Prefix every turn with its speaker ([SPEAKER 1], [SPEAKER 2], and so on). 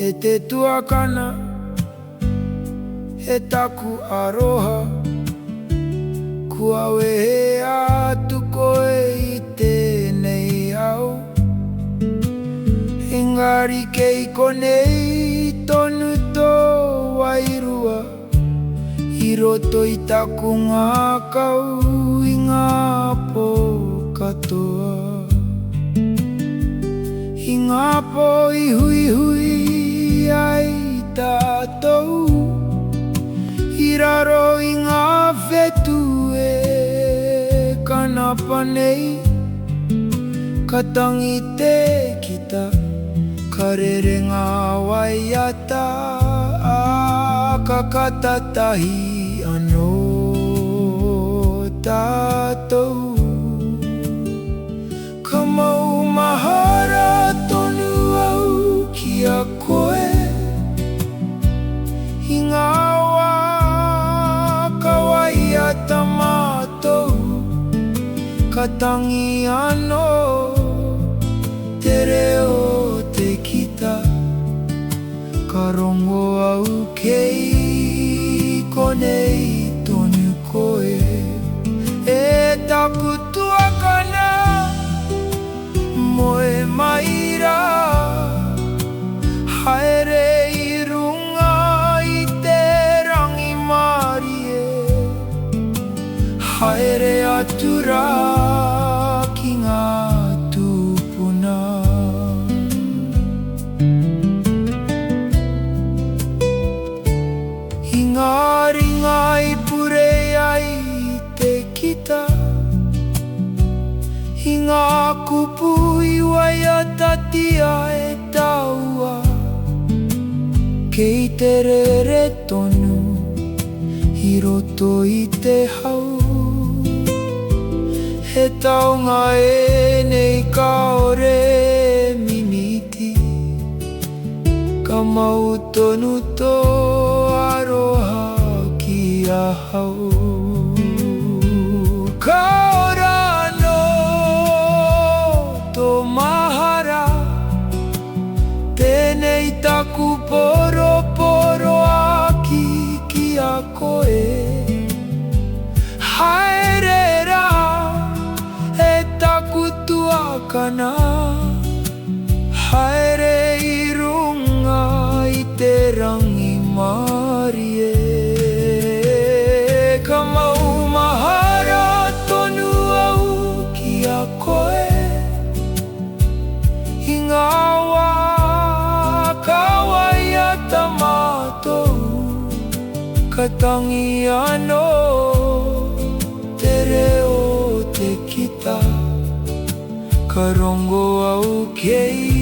[SPEAKER 1] Te Tuakana, he taku aroha, kua wehe atu koe I tēnei au. Engari kei konei tonu tō wairua, I roto I taku ngā kau I ngā pō katoa. I ngā pō I hui hui ai tātou, I raro I ngā whetu e kanapa nei. Ka tangi te kita, ka rere ngā waiata, a ka katatahi anō tātou. Ka maumahara tonu au ki a koe, I ngā wā ka waiata mātou. Ka tangi anō te reo te kita, ka rongo au kei konei tonu koe. E taku tuakana, moe maira, haere I runga I te rangi marie, haere atura ki ngā tupuna. I ngā ringa I pure ai te kita, I ngā kupu I waiata tia e taua. Kei te rere tonu, I roto I te hau. He taunga e nei kaore miniti, ka mau tonu tō aroha ki a hau. Ka ora no tō mahara, tēnei taku poroporoaki ki a koe. Haere rā, he taku tuakana, haere I runga I te rangi marie. Ka maumahara tonu au ki a koe, I ngā wā ka waiata mātou. Ka tangi anō te reo te kita, ka rongo au kei